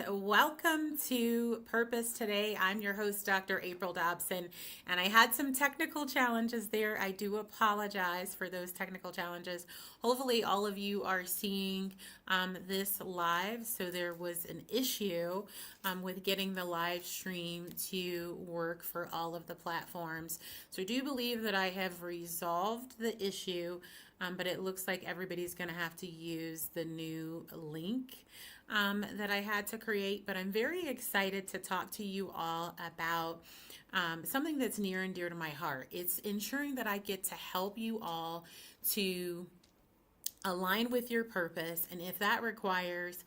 welcome to Purpose Today. I'm your host, Dr. April Dobson, and I had some technical challenges there. I do apologize for those technical challenges. Hopefully, all of you are seeing this live. So, there was an issue with getting the live stream to work for all of the platforms. So, I do believe that I have resolved the issue, but it looks like everybody's going to have to use the new link that I had to create. But I'm very excited to talk to you all about something that's near and dear to my heart. It's ensuring that I get to help you all to align with your purpose. And if that requires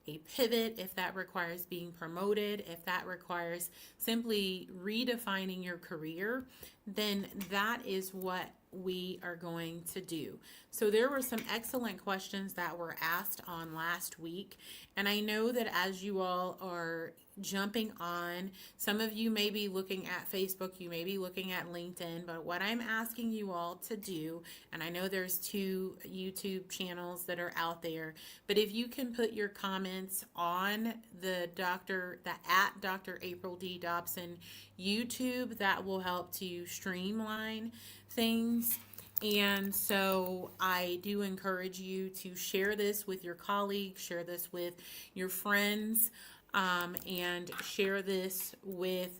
a pivot, if that requires being promoted, if that requires simply redefining your career, then that is what we are going to do. So there were some excellent questions that were asked on last week. And I know that as you all are jumping on, some of you may be looking at Facebook, you may be looking at LinkedIn, but what I'm asking you all to do, and I know there's 2 YouTube channels that are out there, but if you can put your comments on the at Dr. April D. Dobson YouTube, that will help to streamline things. And so I do encourage you to share this with your colleagues, share this with your friends, and share this with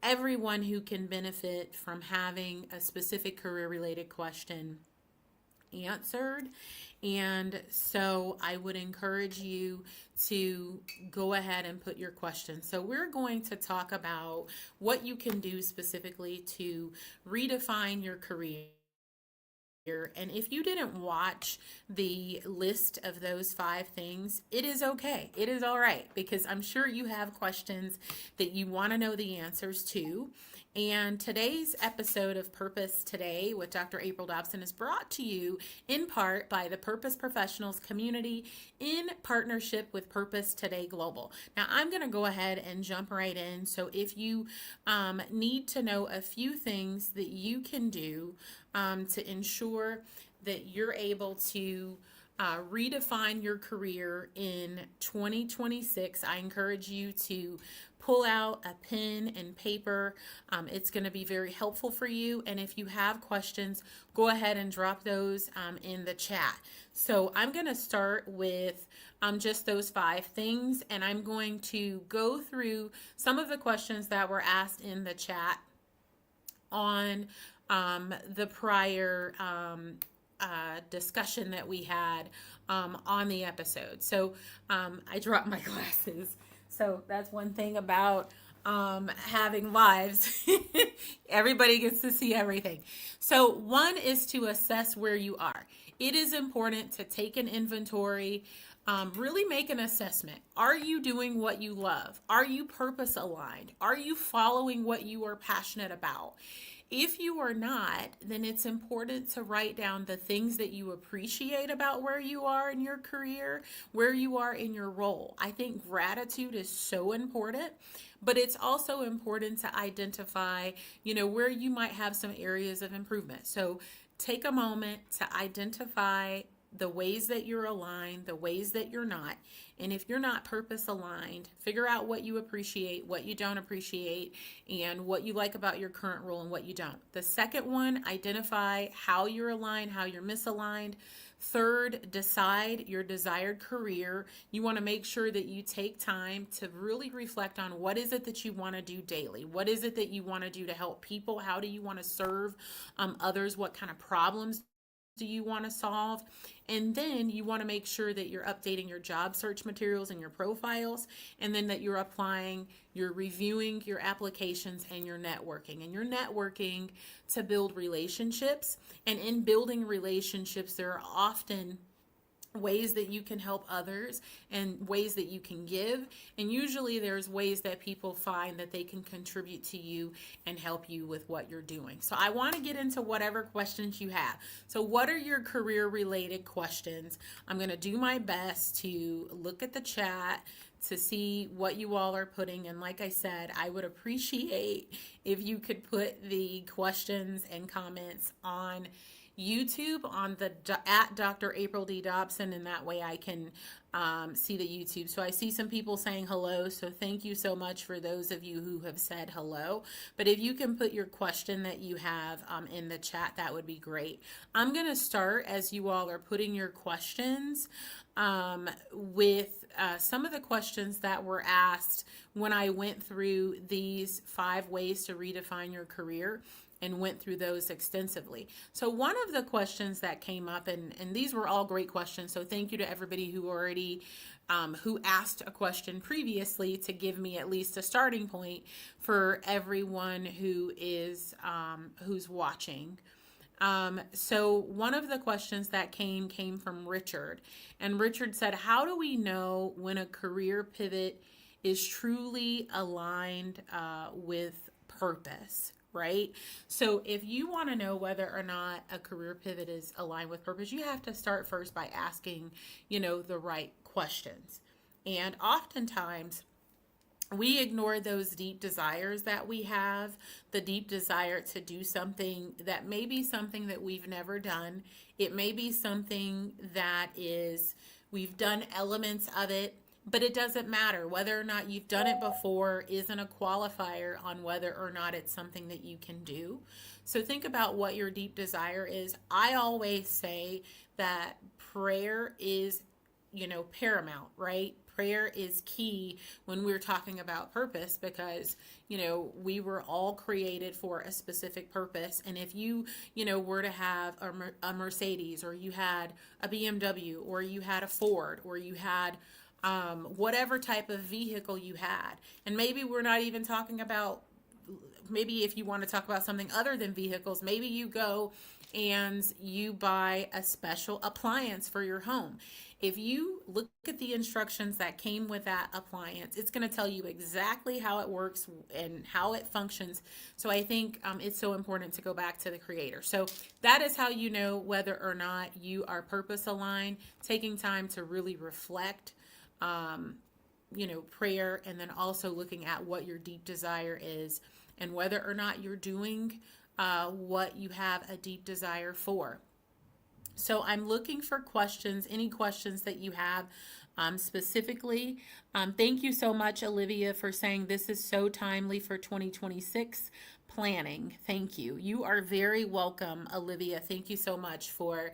everyone who can benefit from having a specific career related question answered. And so I would encourage you to go ahead and put your questions. So we're going to talk about what you can do specifically to redefine your career. And if you didn't watch the list of those 5 things, it is okay. It is all right, because I'm sure you have questions that you want to know the answers to. And today's episode of Purpose Today with Dr. April Dobson is brought to you in part by the Purpose Professionals community in partnership with Purpose Today Global. Now, I'm going to go ahead and jump right in. So if you need to know a few things that you can do to ensure that you're able to redefine your career in 2026, I encourage you to pull out a pen and paper. It's going to be very helpful for you. And if you have questions, go ahead and drop those in the chat. So I'm going to start with just those 5 things, and I'm going to go through some of the questions that were asked in the chat on the prior discussion that we had on the episode. So I dropped my glasses. So that's one thing about having lives. Everybody gets to see everything. So one is to assess where you are. It is important to take an inventory, really make an assessment. Are you doing what you love? Are you purpose aligned? Are you following what you are passionate about? If you are not, then it's important to write down the things that you appreciate about where you are in your career, where you are in your role. I think gratitude is so important, but it's also important to identify, where you might have some areas of improvement. So take a moment to identify the ways that you're aligned, the ways that you're not. And if you're not purpose aligned, figure out what you appreciate, what you don't appreciate, and what you like about your current role and what you don't. The second one, identify how you're aligned, how you're misaligned. Third, decide your desired career. You want to make sure that you take time to really reflect on what is it that you want to do daily? What is it that you want to do to help people? How do you want to serve others? What kind of problems do you want to solve? And then you want to make sure that you're updating your job search materials and your profiles, and then that you're reviewing your applications and your networking. And you're networking to build relationships. And in building relationships, there are often ways that you can help others and ways that you can give. And usually there's ways that people find that they can contribute to you and help you with what you're doing. So I want to get into whatever questions you have. So what are your career related questions? I'm going to do my best to look at the chat to see what you all are putting. And like I said, I would appreciate if you could put the questions and comments on YouTube on the at Dr. April D. Dobson, and that way I can see the YouTube. So I see some people saying hello, so thank you so much for those of you who have said hello. But if you can put your question that you have in the chat, that would be great. I'm going to start as you all are putting your questions with some of the questions that were asked when I went through these 5 ways to redefine your career and went through those extensively. So one of the questions that came up, and these were all great questions, so thank you to everybody who already who asked a question previously to give me at least a starting point for everyone who is who's watching. So one of the questions that came from Richard, and Richard said, how do we know when a career pivot is truly aligned with purpose? Right? So if you want to know whether or not a career pivot is aligned with purpose, you have to start first by asking, the right questions. And oftentimes we ignore those deep desires that we have, the deep desire to do something that may be something that we've never done. It may be something that we've done elements of it, but it doesn't matter. Whether or not you've done it before isn't a qualifier on whether or not it's something that you can do. So think about what your deep desire is. I always say that prayer is, paramount, right? Prayer is key when we're talking about purpose because, we were all created for a specific purpose. And if you, were to have a Mercedes, or you had a BMW, or you had a Ford, or you had whatever type of vehicle you had. And maybe we're not even talking about, maybe if you want to talk about something other than vehicles, maybe you go and you buy a special appliance for your home. If you look at the instructions that came with that appliance, it's going to tell you exactly how it works and how it functions. So I think it's so important to go back to the creator. So that is how you know whether or not you are purpose aligned, taking time to really reflect prayer, and then also looking at what your deep desire is and whether or not you're doing what you have a deep desire for. So I'm looking for questions, any questions that you have specifically. Thank you so much, Olivia, for saying this is so timely for 2026 planning. Thank you. You are very welcome, Olivia. Thank you so much for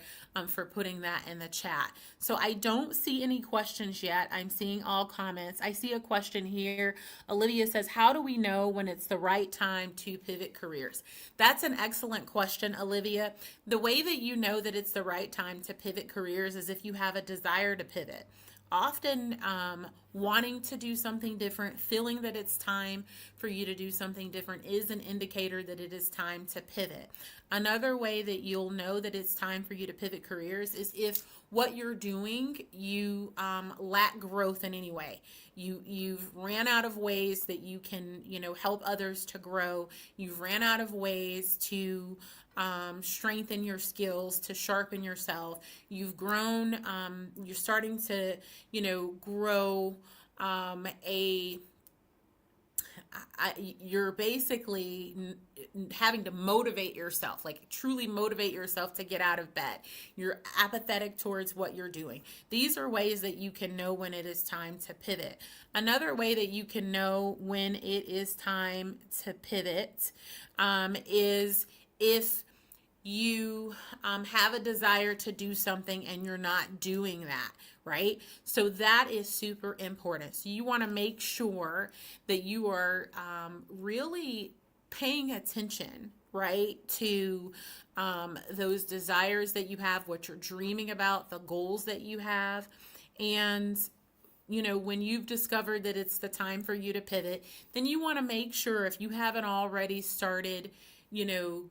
putting that in the chat. So I don't see any questions yet. I'm seeing all comments. I see a question here. Olivia says, how do we know when it's the right time to pivot careers? That's an excellent question, Olivia. The way that you know that it's the right time to pivot careers is if you have a desire to pivot. Often wanting to do something different, feeling that it's time for you to do something different is an indicator that it is time to pivot. Another way that you'll know that it's time for you to pivot careers is if what you're doing, you lack growth in any way. You've ran out of ways that you can, help others to grow. You've ran out of ways to strengthen your skills, to sharpen yourself. You've grown, you're starting to, grow you're basically having to motivate yourself, like truly motivate yourself to get out of bed. You're apathetic towards what you're doing. These are ways that you can know when it is time to pivot. Another way that you can know when it is time to pivot is if you have a desire to do something and you're not doing that, right? So that is super important. So you want to make sure that you are really paying attention, right, to those desires that you have, what you're dreaming about, the goals that you have. And when you've discovered that it's the time for you to pivot, then you want to make sure, if you haven't already started,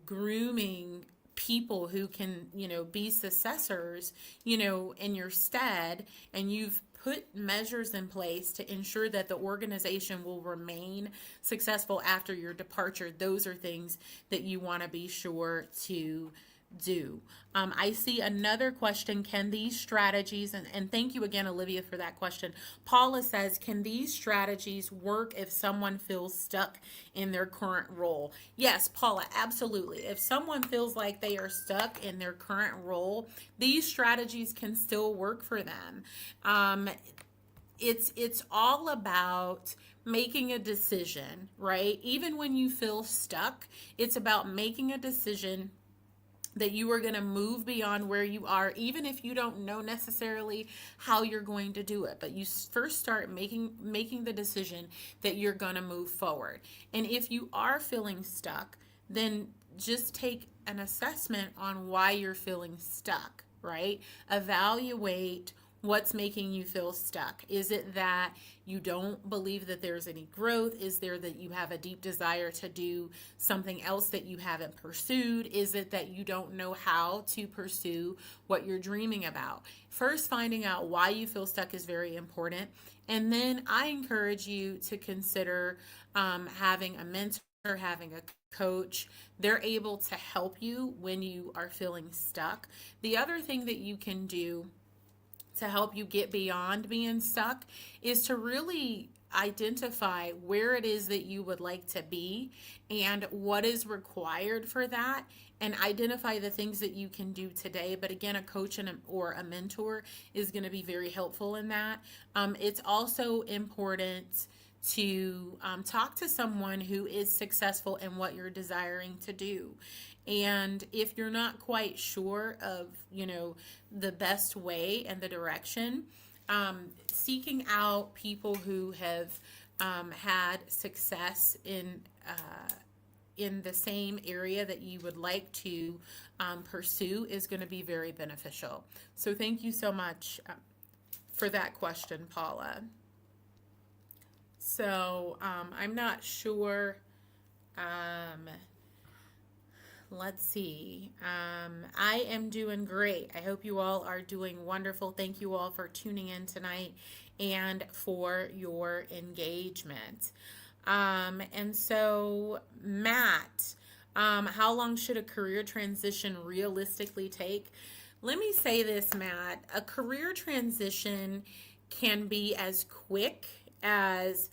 grooming people who can, be successors, in your stead, and you've put measures in place to ensure that the organization will remain successful after your departure. Those are things that you want to be sure to do. I see another question. Can these strategies, and thank you again, Olivia, for that question. Paula says, can these strategies work if someone feels stuck in their current role? Yes, Paula, absolutely. If someone feels like they are stuck in their current role, these strategies can still work for them. Um, it's all about making a decision, right? Even when you feel stuck, it's about making a decision that you are going to move beyond where you are, even if you don't know necessarily how you're going to do it. But you first start making the decision that you're going to move forward. And if you are feeling stuck, then just take an assessment on why you're feeling stuck, right? Evaluate what's making you feel stuck. Is it that you don't believe that there's any growth? Is there that you have a deep desire to do something else that you haven't pursued? Is it that you don't know how to pursue what you're dreaming about? First, finding out why you feel stuck is very important. And then I encourage you to consider having a mentor, having a coach. They're able to help you when you are feeling stuck. The other thing that you can do to help you get beyond being stuck is to really identify where it is that you would like to be and what is required for that, and identify the things that you can do today. But again, a coach or a mentor is going to be very helpful in that. It's also important to talk to someone who is successful in what you're desiring to do. And if you're not quite sure of, the best way and the direction, seeking out people who have had success in the same area that you would like to pursue is going to be very beneficial. So thank you so much for that question, Paula. So I'm not sure. Let's see. I am doing great. I hope you all are doing wonderful. Thank you all for tuning in tonight and for your engagement. And so, Matt, how long should a career transition realistically take? Let me say this, Matt. A career transition can be as quick as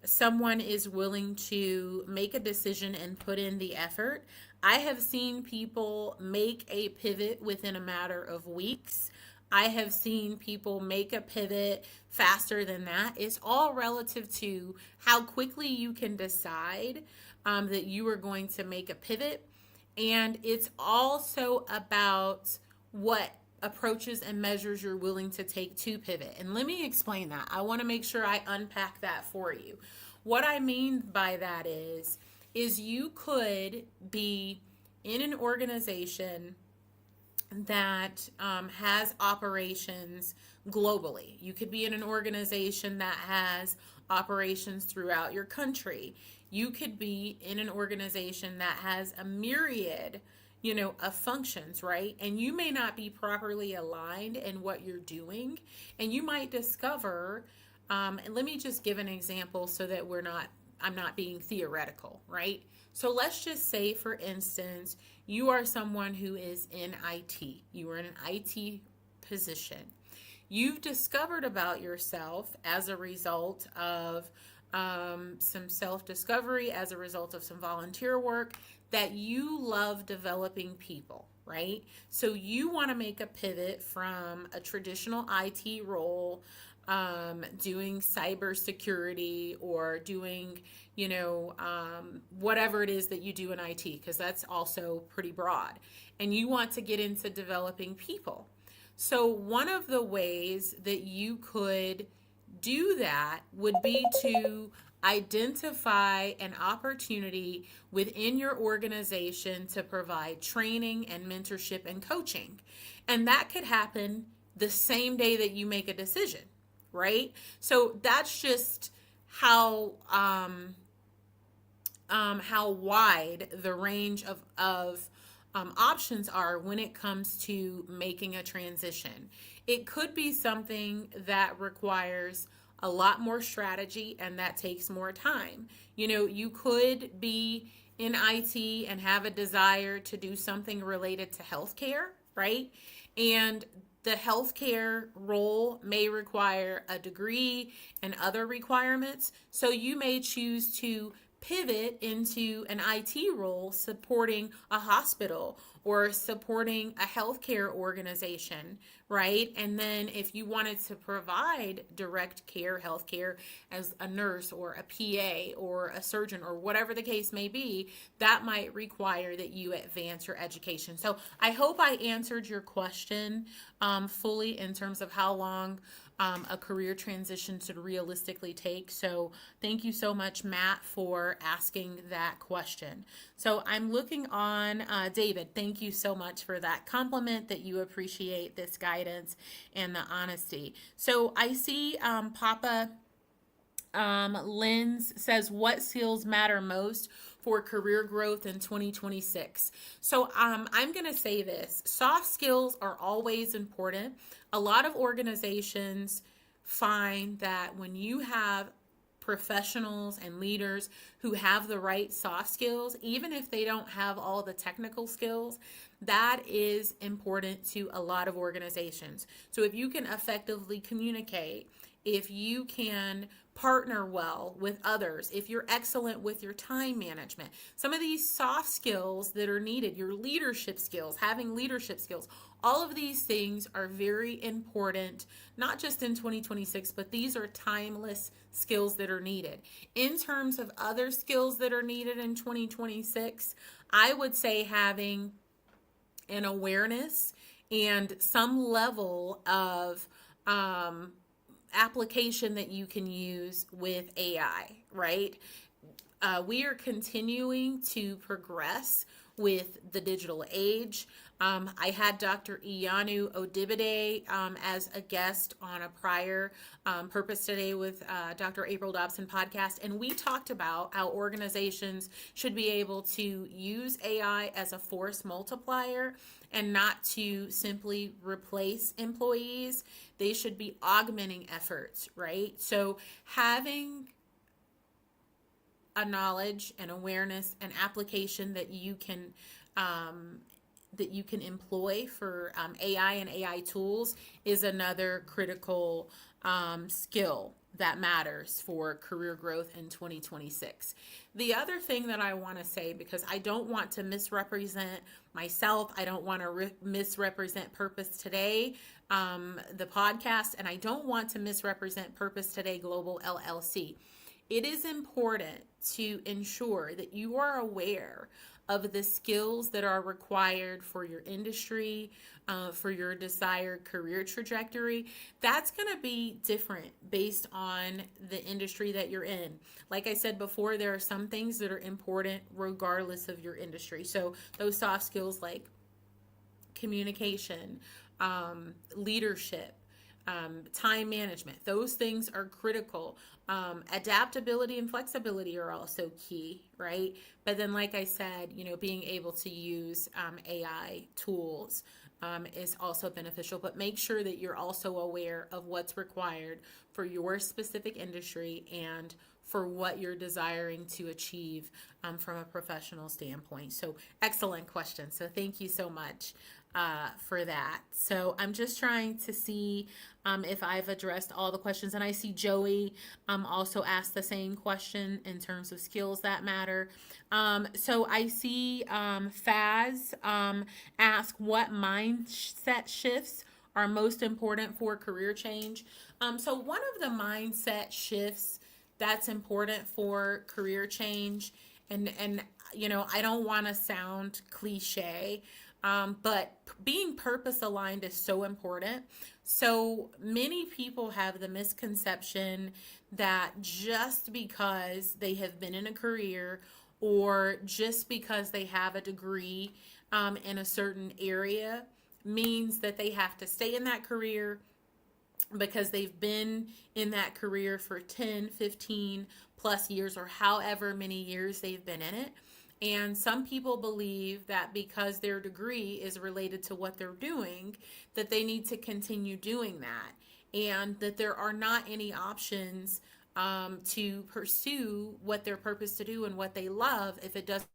someone is willing to make a decision and put in the effort. I have seen people make a pivot within a matter of weeks. I have seen people make a pivot faster than that. It's all relative to how quickly you can decide that you are going to make a pivot. And it's also about what approaches and measures you're willing to take to pivot. And let me explain that. I want to make sure I unpack that for you. What I mean by that is you could be in an organization that has operations globally. You could be in an organization that has operations throughout your country. You could be in an organization that has a myriad of functions, right? And you may not be properly aligned in what you're doing, and you might discover, and let me just give an example so that I'm not being theoretical, right? So let's just say, for instance, you are someone who is in IT. You are in an IT position. You've discovered about yourself as a result of some self-discovery, as a result of some volunteer work, that you love developing people, right? So you want to make a pivot from a traditional IT role, doing cybersecurity or doing, whatever it is that you do in IT, because that's also pretty broad. And you want to get into developing people. So one of the ways that you could do that would be to identify an opportunity within your organization to provide training and mentorship and coaching. And that could happen the same day that you make a decision, right? So that's just how wide the range of options are when it comes to making a transition. It could be something that requires a lot more strategy and that takes more time. You could be in IT and have a desire to do something related to healthcare, right? And the healthcare role may require a degree and other requirements. So you may choose to pivot into an IT role supporting a hospital or supporting a healthcare organization, right? And then if you wanted to provide direct care, healthcare as a nurse or a PA or a surgeon or whatever the case may be, that might require that you advance your education. So I hope I answered your question fully in terms of how long a career transition should realistically take. So thank you so much, Matt, for asking that question. So I'm looking on David. Thank you so much for that compliment, that you appreciate this guidance and the honesty. So I see Papa Lens says, what skills matter most for career growth in 2026? So I'm going to say this. Soft skills are always important. A lot of organizations find that when you have professionals and leaders who have the right soft skills, even if they don't have all the technical skills, that is important to a lot of organizations. So if you can effectively communicate, if you can partner well with others, if you're excellent with your time management, some of these soft skills that are needed, your leadership skills, having leadership skills, all of these things are very important, not just in 2026, but these are timeless skills that are needed. In terms of other skills that are needed in 2026, I would say having an awareness and some level of application that you can use with AI, right? We are continuing to progress with the digital age. I had Dr. Iyanu Odibade as a guest on a prior Purpose Today with Dr. April Dobson podcast, and we talked about how organizations should be able to use AI as a force multiplier and not to simply replace employees. They should be augmenting efforts, right? So having a knowledge and awareness and application that you can employ for AI and AI tools is another critical skill that matters for career growth in 2026. The other thing that I want to say, because I don't want to misrepresent myself, I don't want to misrepresent Purpose Today, the podcast, and I don't want to misrepresent Purpose Today Global LLC. It is important to ensure that you are aware of the skills that are required for your industry, for your desired career trajectory. That's going to be different based on the industry that you're in. Like I said before, there are some things that are important regardless of your industry. So those soft skills like communication, leadership, time management, those things are critical. Adaptability and flexibility are also key, right? But then, like I said, being able to use AI tools is also beneficial. But make sure that you're also aware of what's required for your specific industry and for what you're desiring to achieve from a professional standpoint. So excellent question. So thank you so much for that. So I'm just trying to see if I've addressed all the questions. And I see Joey also asked the same question in terms of skills that matter. So I see Faz ask, what mindset shifts are most important for career change? So one of the mindset shifts that's important for career change, and I don't want to sound cliche, but being purpose aligned is so important. So many people have the misconception that just because they have been in a career or just because they have a degree in a certain area means that they have to stay in that career because they've been in that career for 10, 15 plus years or however many years they've been in it. And some people believe that because their degree is related to what they're doing, that they need to continue doing that, and that there are not any options to pursue what their purpose to do and what they love if it doesn't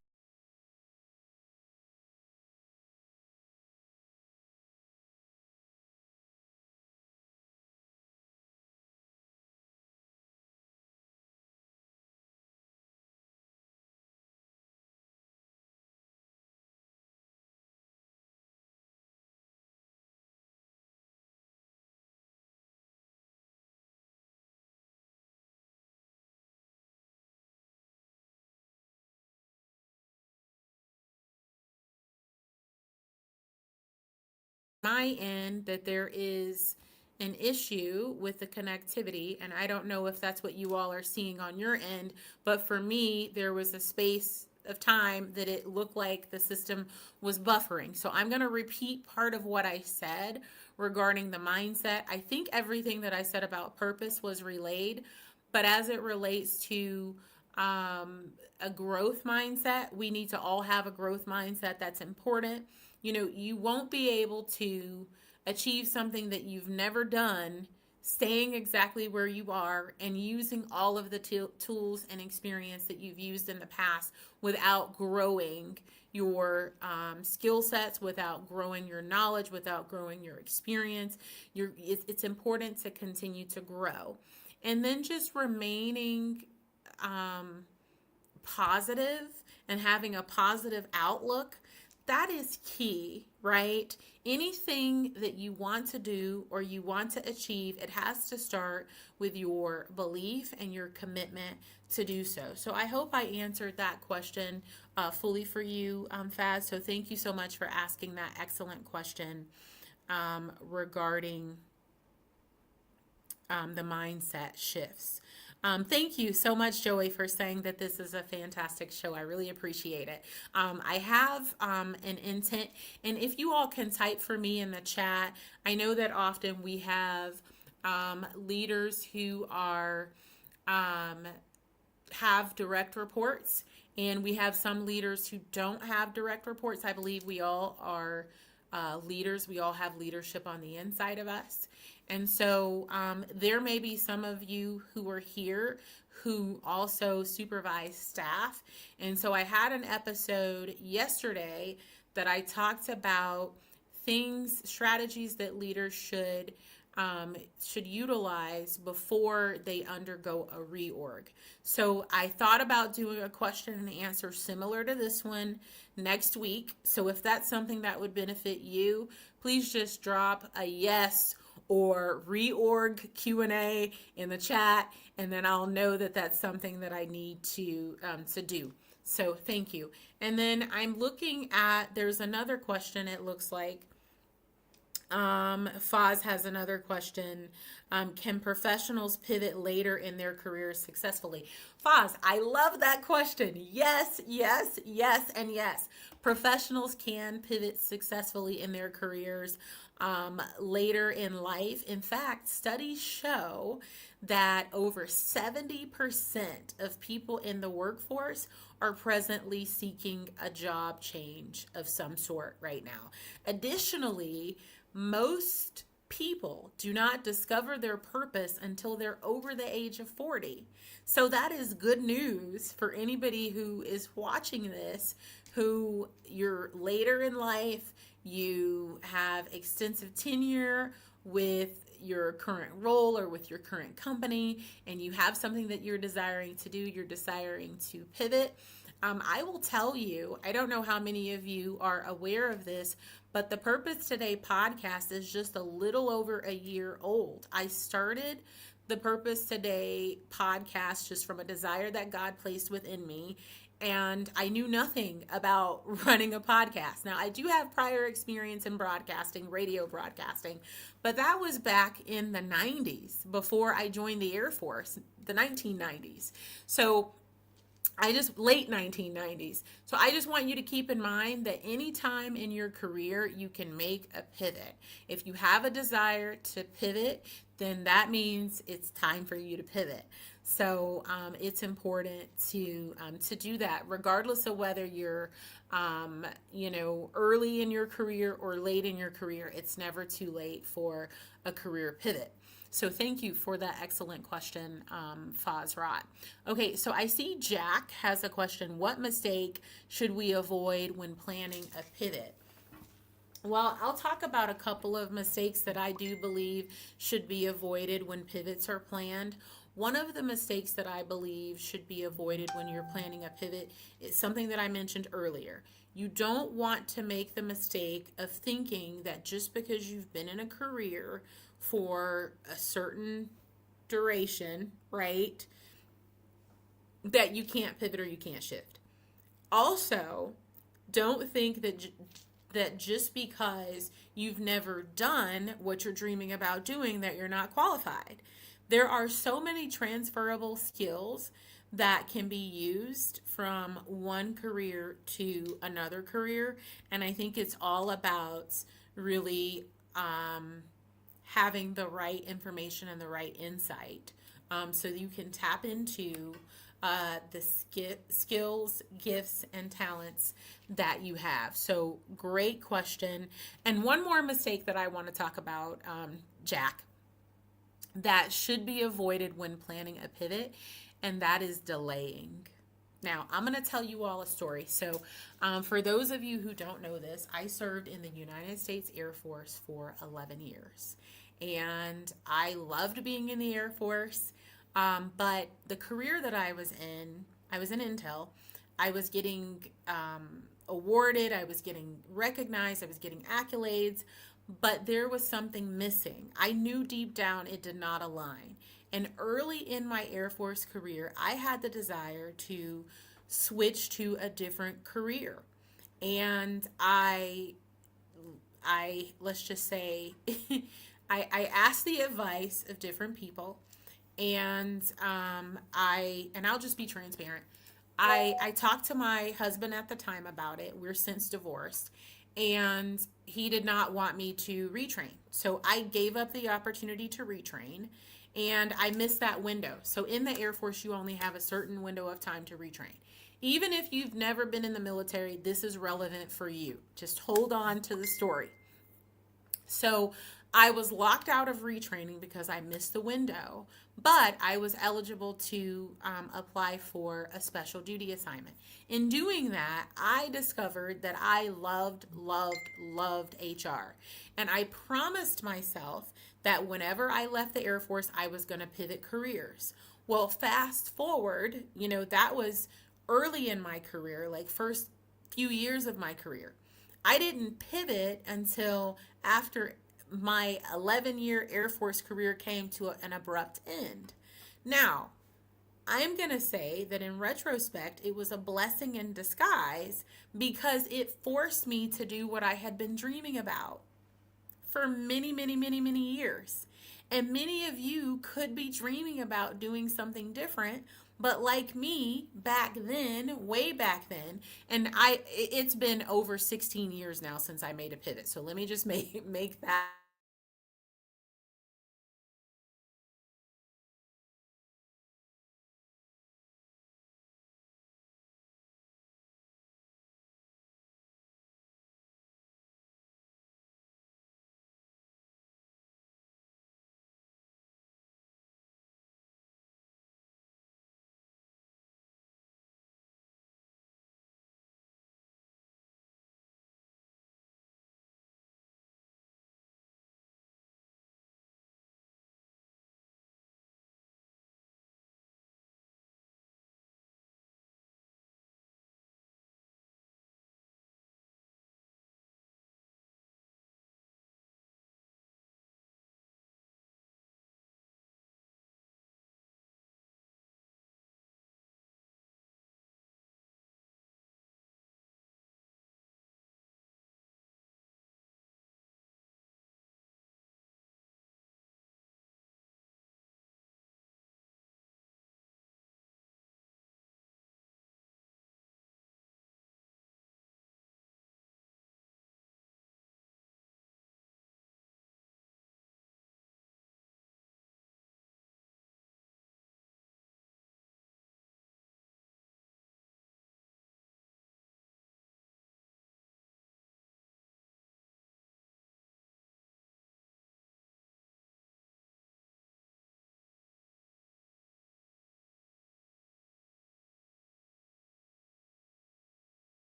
my end that there is an issue with the connectivity, and I don't know if that's what you all are seeing on your end, but for me, there was a space of time that it looked like the system was buffering. So I'm going to repeat part of what I said regarding the mindset. I think everything that I said about purpose was relayed, but as it relates to a growth mindset, we need to all have a growth mindset. That's important. You know, you won't be able to achieve something that you've never done staying exactly where you are and using all of the tools and experience that you've used in the past without growing your skill sets, without growing your knowledge, without growing your experience. It's important to continue to grow. And then just remaining positive and having a positive outlook, that is key, right? Anything that you want to do or you want to achieve, it has to start with your belief and your commitment to do so. So I hope I answered that question fully for you, Faz. So thank you so much for asking that excellent question regarding the mindset shifts. Thank you so much, Joey, for saying that this is a fantastic show. I really appreciate it. I have an intent, and if you all can type for me in the chat, I know that often we have leaders who are have direct reports, and we have some leaders who don't have direct reports. I believe we all are leaders. We all have leadership on the inside of us. And so there may be some of you who are here who also supervise staff. And so I had an episode yesterday that I talked about strategies that leaders should utilize before they undergo a reorg. So I thought about doing a question and answer similar to this one next week. So if that's something that would benefit you, please just drop a yes or reorg Q&A in the chat, and then I'll know that that's something that I need to do. So thank you. And then I'm looking at, there's another question, it looks like. Foz has another question. Can professionals pivot later in their careers successfully? Foz, I love that question. Yes, yes, yes, and yes. Professionals can pivot successfully in their careers later in life. In fact, studies show that over 70% of people in the workforce are presently seeking a job change of some sort right now. Additionally, most people do not discover their purpose until they're over the age of 40. So that is good news for anybody who is watching this, who you're later in life, you have extensive tenure with your current role or with your current company, and you have something that you're desiring to do, you're desiring to pivot. I will tell you, I don't know how many of you are aware of this, but the Purpose Today podcast is just a little over a year old. I started the Purpose Today podcast just from a desire that God placed within me, and I knew nothing about running a podcast. Now, I do have prior experience in broadcasting, radio broadcasting, but that was back in the 90s before I joined the Air Force, the 1990s. So late 1990s. So I just want you to keep in mind that anytime in your career you can make a pivot. If you have a desire to pivot, then that means it's time for you to pivot. So it's important to do that, regardless of whether you're early in your career or late in your career. It's never too late for a career pivot. So thank you for that excellent question, Fazrat. Okay, so I see Jack has a question. What mistake should we avoid when planning a pivot? Well, I'll talk about a couple of mistakes that I do believe should be avoided when pivots are planned. One of the mistakes that I believe should be avoided when you're planning a pivot is something that I mentioned earlier. You don't want to make the mistake of thinking that just because you've been in a career for a certain duration, right, that you can't pivot or you can't shift. Also, don't think that that just because you've never done what you're dreaming about doing, that you're not qualified. There are so many transferable skills that can be used from one career to another career. And I think it's all about really having the right information and the right insight, so that you can tap into the skills, gifts, and talents that you have. So, great question. And one more mistake that I want to talk about, Jack, that should be avoided when planning a pivot, and that is delaying. Now, I'm going to tell you all a story. So, for those of you who don't know this, I served in the United States Air Force for 11 years. And I loved being in the Air Force. But the career that I was in Intel. I was getting awarded, I was getting recognized, I was getting accolades, but there was something missing. I knew deep down it did not align. And early in my Air Force career, I had the desire to switch to a different career. And I let's just say, I asked the advice of different people, and I'll just be transparent. I talked to my husband at the time about it. We're since divorced, and he did not want me to retrain. So I gave up the opportunity to retrain, and I missed that window. So in the Air Force, you only have a certain window of time to retrain. Even if you've never been in the military, this is relevant for you. Just hold on to the story. So I was locked out of retraining because I missed the window, but I was eligible to apply for a special duty assignment. In doing that, I discovered that I loved HR. And I promised myself that whenever I left the Air Force, I was going to pivot careers. Well, fast forward, that was early in my career, like first few years of my career. I didn't pivot until after my 11-year Air Force career came to an abrupt end. Now, I'm going to say that in retrospect, it was a blessing in disguise because it forced me to do what I had been dreaming about for many years. And many of you could be dreaming about doing something different, but like me back then, way back then, and it's been over 16 years now since I made a pivot. So let me just make that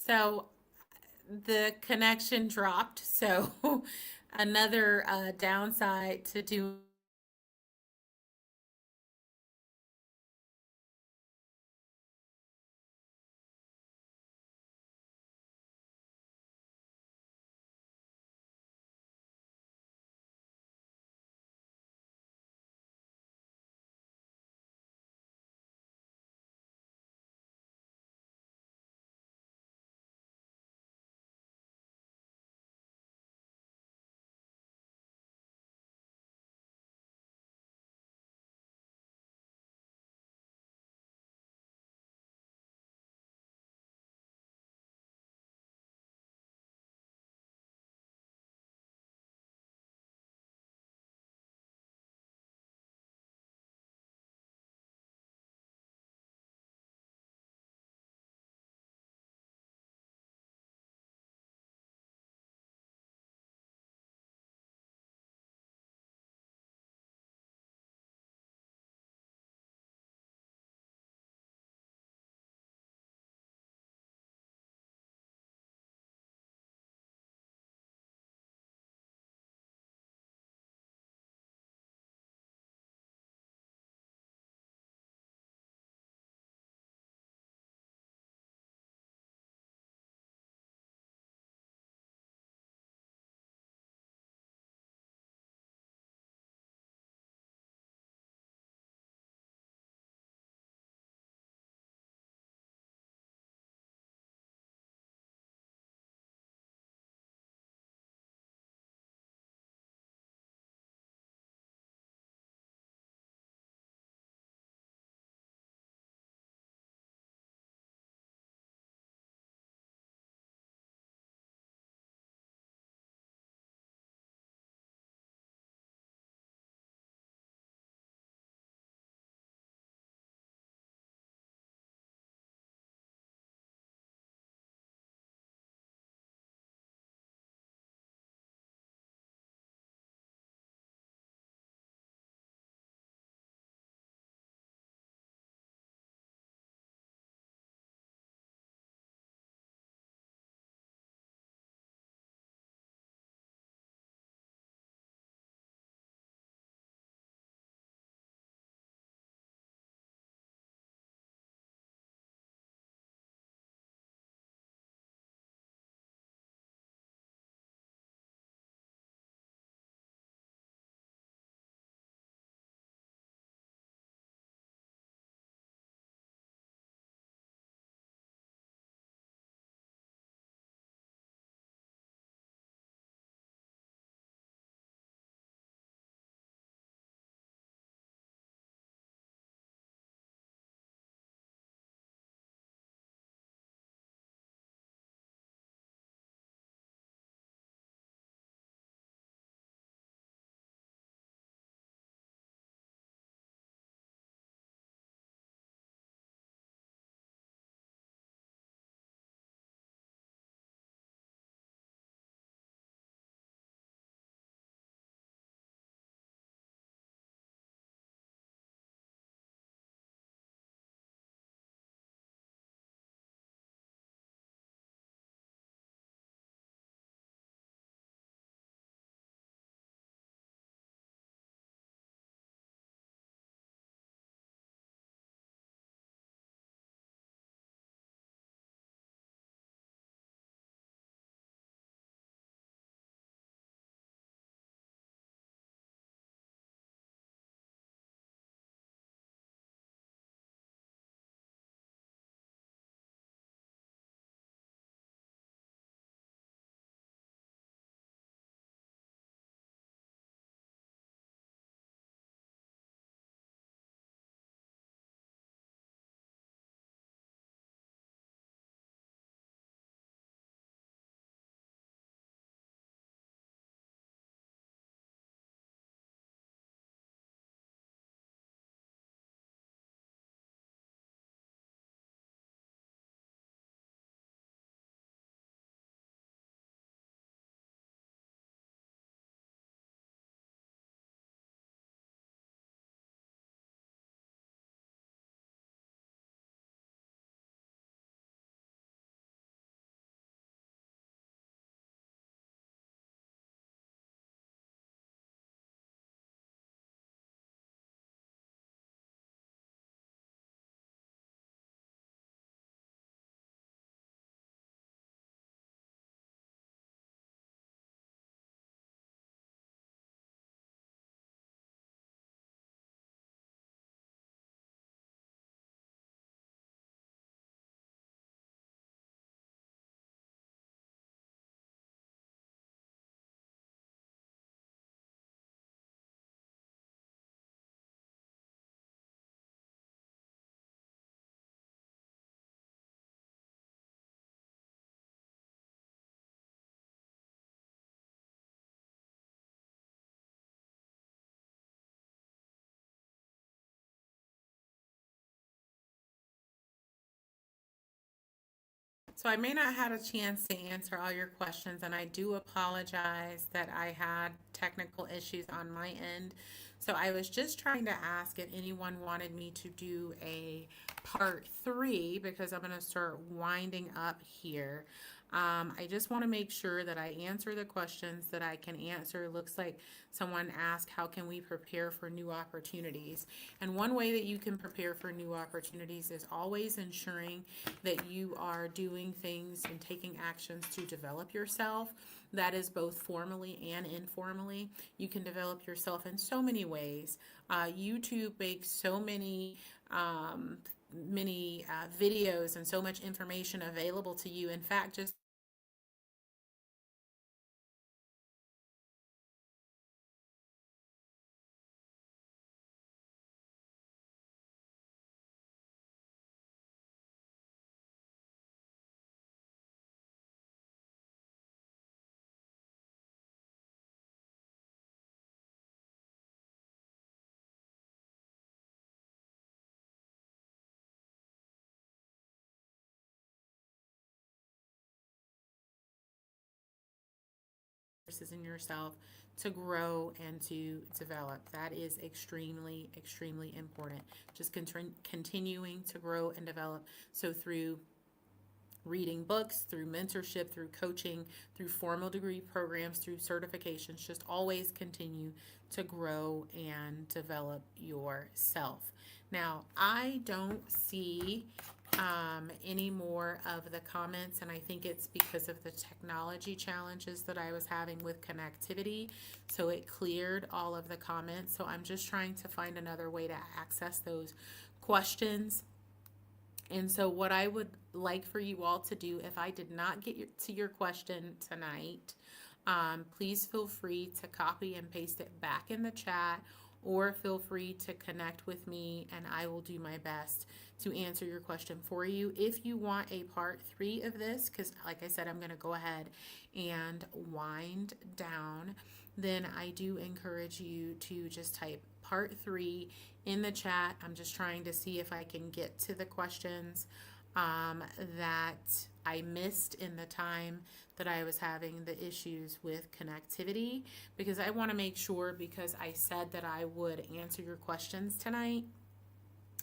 So the connection dropped. So another downside to do So I may not have a chance to answer all your questions, and I do apologize that I had technical issues on my end. So I was just trying to ask if anyone wanted me to do a part three because I'm going to start winding up here. I just want to make sure that I answer the questions that I can answer. It looks like someone asked, how can we prepare for new opportunities? And one way that you can prepare for new opportunities is always ensuring that you are doing things and taking actions to develop yourself. That is both formally and informally. You can develop yourself in so many ways. YouTube makes so many videos and so much information available to you. In fact, just resources in yourself to grow and to develop. That is extremely, extremely important. Just continuing to grow and develop. So through reading books, through mentorship, through coaching, through formal degree programs, through certifications, just always continue to grow and develop yourself. Now, I don't see any more of the comments, and I think it's because of the technology challenges that I was having with connectivity. So it cleared all of the comments. So I'm just trying to find another way to access those questions. And so, what I would like for you all to do, if I did not get to your question tonight, please feel free to copy and paste it back in the chat, or feel free to connect with me and I will do my best to answer your question for you. If you want a part three of this, because like I said, I'm going to go ahead and wind down, then I do encourage you to just type part three in the chat. I'm just trying to see if I can get to the questions that I missed in the time that I was having the issues with connectivity, because I want to make sure, because I said that I would answer your questions tonight,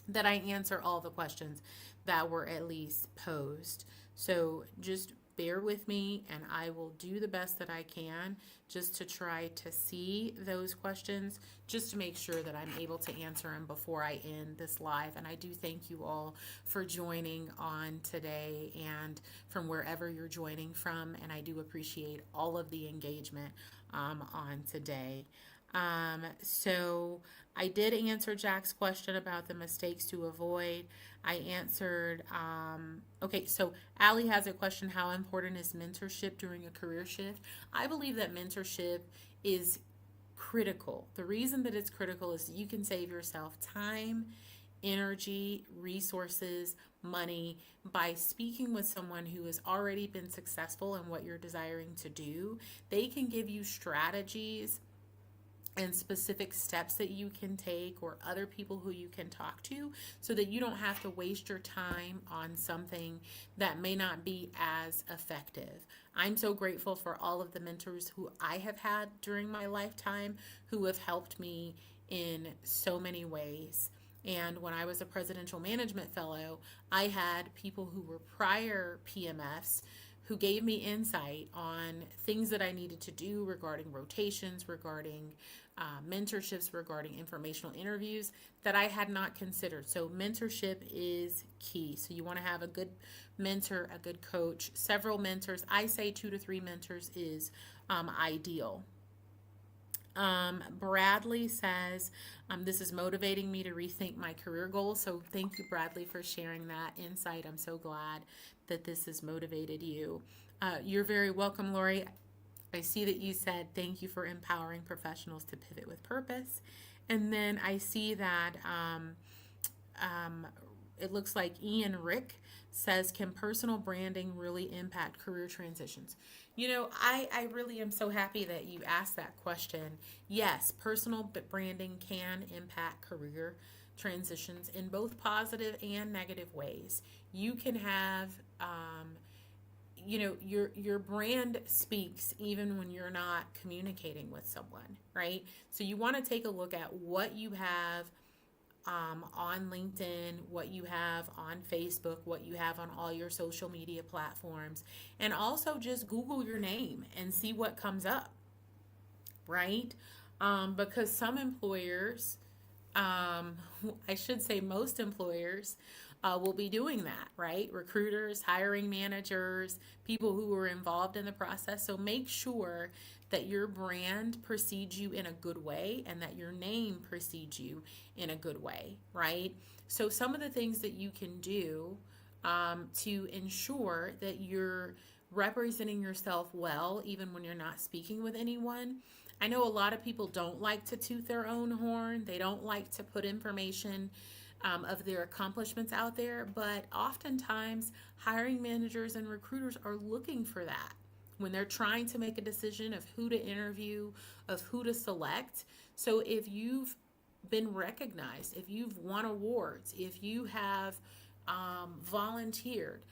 that I answer all the questions that were at least posed. So just bear with me and I will do the best that I can just to try to see those questions, just to make sure that I'm able to answer them before I end this live. And I do thank you all for joining on today and from wherever you're joining from. And I do appreciate all of the engagement on today. So I did answer Jack's question about the mistakes to avoid. I answered, okay, so Allie has a question, how important is mentorship during a career shift? I believe that mentorship is critical. The reason that it's critical is that you can save yourself time, energy, resources, money by speaking with someone who has already been successful in what you're desiring to do. They can give you strategies and specific steps that you can take, or other people who you can talk to, so that you don't have to waste your time on something that may not be as effective. I'm so grateful for all of the mentors who I have had during my lifetime who have helped me in so many ways. And when I was a presidential management fellow, I had people who were prior PMFs who gave me insight on things that I needed to do regarding rotations, regarding mentorships, regarding informational interviews that I had not considered. So mentorship is key. So you want to have a good mentor, a good coach, several mentors. I say 2 to 3 mentors is ideal. Bradley says, this is motivating me to rethink my career goals. So thank you, Bradley, for sharing that insight. I'm so glad that this has motivated you. You're very welcome, Lori. I see that you said thank you for empowering professionals to pivot with purpose. And then I see that it looks like Ian Rick says, can personal branding really impact career transitions? You know, I really am so happy that you asked that question. Yes, personal branding can impact career transitions in both positive and negative ways. You can have your brand speaks even when you're not communicating with someone, right? So you want to take a look at what you have on LinkedIn, what you have on Facebook, what you have on all your social media platforms, and also just Google your name and see what comes up, right? Because some employers, um, I should say most employers, will be doing that, right? Recruiters, hiring managers, people who are involved in the process. So make sure that your brand precedes you in a good way and that your name precedes you in a good way, right? So some of the things that you can do to ensure that you're representing yourself well, even when you're not speaking with anyone. I know a lot of people don't like to toot their own horn. They don't like to put information of their accomplishments out there, but oftentimes hiring managers and recruiters are looking for that when they're trying to make a decision of who to interview, of who to select. So if you've been recognized, if you've won awards, if you have volunteered,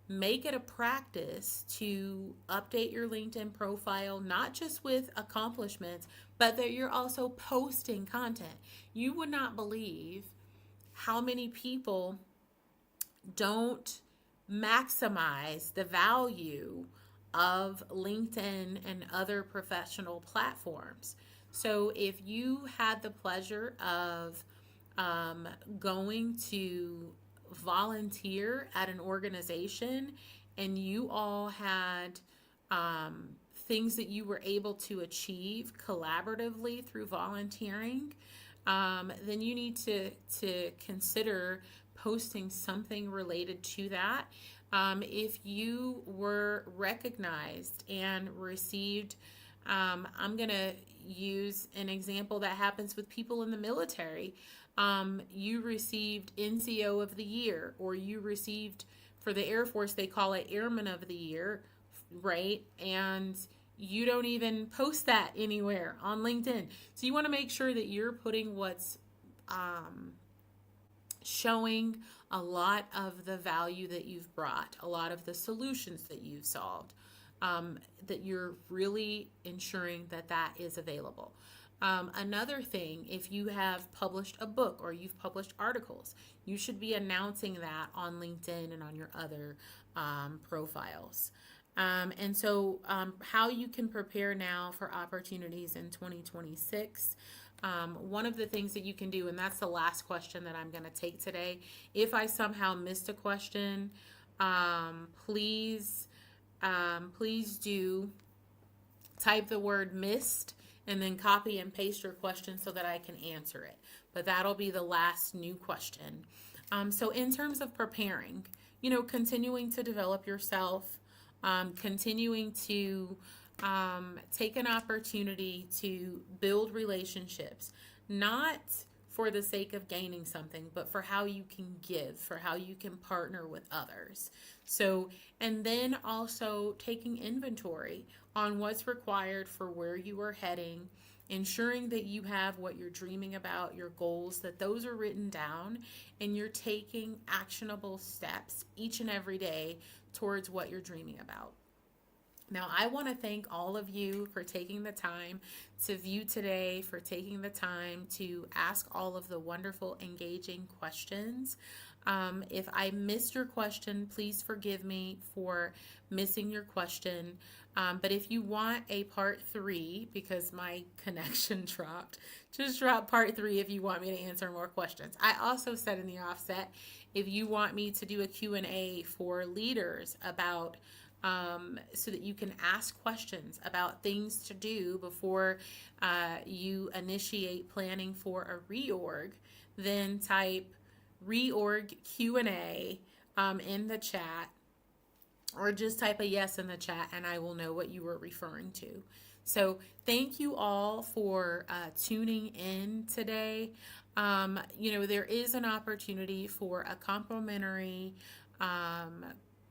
make it a practice to update your LinkedIn profile, not just with accomplishments, but that you're also posting content. You would not believe how many people don't maximize the value of LinkedIn and other professional platforms. So if you had the pleasure of going to volunteer at an organization and you all had things that you were able to achieve collaboratively through volunteering, then you need to consider posting something related to that. If you were recognized and received, I'm going to use an example that happens with people in the military. You received NCO of the Year, or you received, for the Air Force, they call it Airman of the Year, right? And you don't even post that anywhere on LinkedIn. So you want to make sure that you're putting what's showing a lot of the value that you've brought, a lot of the solutions that you've solved, that you're really ensuring that that is available. Another thing, if you have published a book or you've published articles, you should be announcing that on LinkedIn and on your other profiles. How you can prepare now for opportunities in 2026. One of the things that you can do, and that's the last question that I'm going to take today. If I somehow missed a question, please do type the word missed and then copy and paste your question so that I can answer it. But that'll be the last new question. So in terms of preparing, continuing to develop yourself, continuing to take an opportunity to build relationships, not for the sake of gaining something, but for how you can give, for how you can partner with others. So, and then also taking inventory on what's required for where you are heading, ensuring that you have what you're dreaming about, your goals, that those are written down, and you're taking actionable steps each and every day towards what you're dreaming about. Now, I want to thank all of you for taking the time to view today, for taking the time to ask all of the wonderful, engaging questions. If I missed your question, please forgive me for missing your question. But if you want a part 3, because my connection dropped, just drop part 3 if you want me to answer more questions. I also said in the offset, if you want me to do a Q&A for leaders about so that you can ask questions about things to do before you initiate planning for a reorg, then type reorg Q&A in the chat, or just type a yes in the chat and I will know what you were referring to. So thank you all for tuning in today. There is an opportunity for a complimentary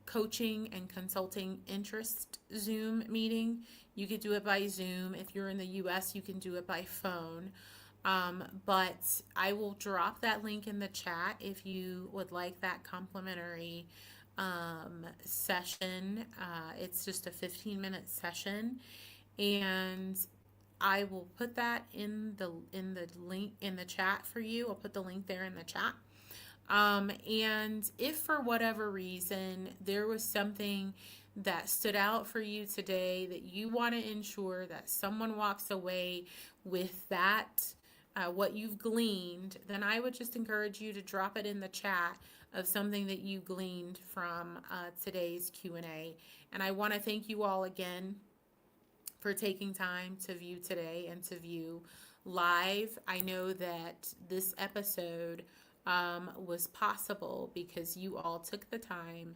coaching and consulting interest Zoom meeting. You could do it by Zoom. If you're in the US, you can do it by phone. But I will drop that link in the chat if you would like that complimentary session. It's just a 15-minute session, and I will put that in the link in the chat for you. I'll put the link there in the chat. And if for whatever reason there was something that stood out for you today that you want to ensure that someone walks away with that, what you've gleaned, then I would just encourage you to drop it in the chat of something that you gleaned from today's Q&A. And I want to thank you all again for taking time to view today and to view live. I know that this episode was possible because you all took the time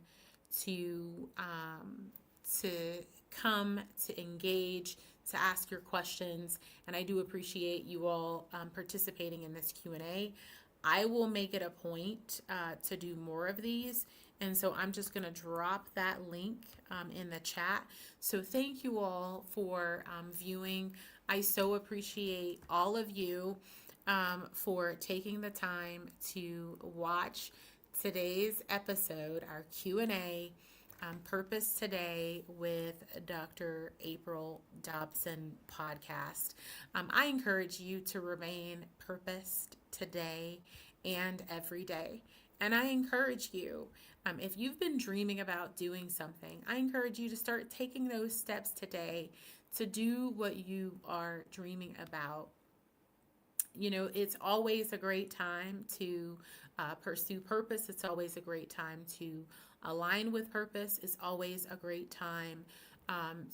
to come, to engage, to ask your questions, and I do appreciate you all participating in this Q&A. I will make it a point to do more of these, and so I'm just going to drop that link in the chat. So thank you all for viewing. I so appreciate all of you for taking the time to watch today's episode, our Q&A, Purpose Today with Dr. April Dobson podcast. I encourage you to remain purposed today and every day. And I encourage you, if you've been dreaming about doing something, I encourage you to start taking those steps today to do what you are dreaming about. You know, it's always a great time to pursue purpose. It's always a great time to align with purpose. It's always a great time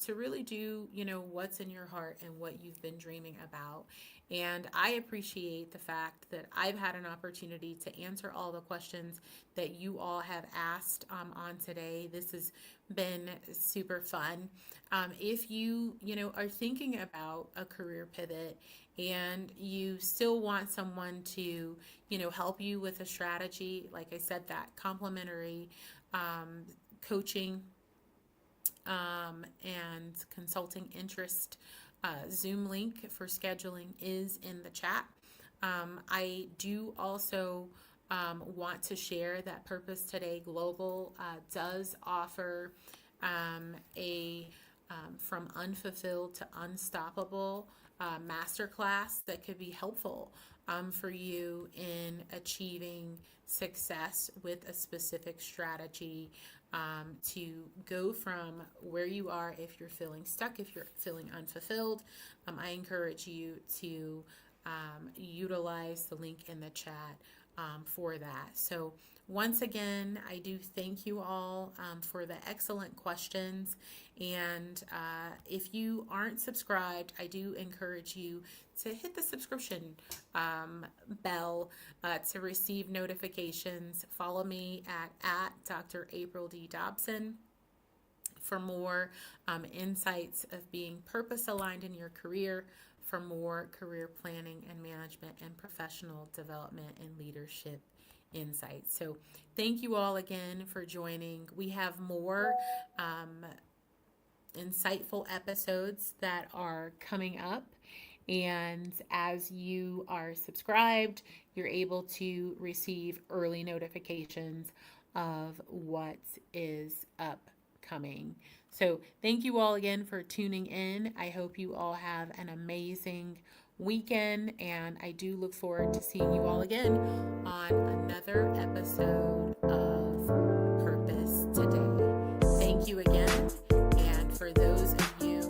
to really do, you know, what's in your heart and what you've been dreaming about. And I appreciate the fact that I've had an opportunity to answer all the questions that you all have asked on today. This has been super fun. If you are thinking about a career pivot and you still want someone to, help you with a strategy, like I said, that complimentary coaching and consulting interest Zoom link for scheduling is in the chat. I do also want to share that Purpose Today Global does offer a From Unfulfilled to Unstoppable masterclass that could be helpful for you in achieving success with a specific strategy to go from where you are if you're feeling stuck, if you're feeling unfulfilled. I encourage you to utilize the link in the chat for that. So once again, I do thank you all for the excellent questions. And if you aren't subscribed, I do encourage you to hit the subscription bell to receive notifications. Follow me at Dr. April D. Dobson for more insights of being purpose aligned in your career, for more career planning and management and professional development and leadership insights. So thank you all again for joining. We have more insightful episodes that are coming up. And as you are subscribed, you're able to receive early notifications of what is upcoming. So thank you all again for tuning in. I hope you all have an amazing weekend, and I do look forward to seeing you all again on another episode of Purpose Today. Thank you again, and for those of you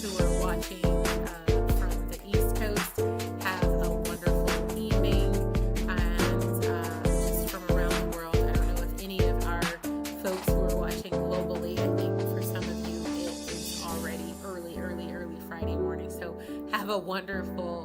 who are watching from the East Coast, have a wonderful evening, and just from around the world. I don't know if any of our folks who are watching globally, I think for some of you it is already early Friday morning. So have a wonderful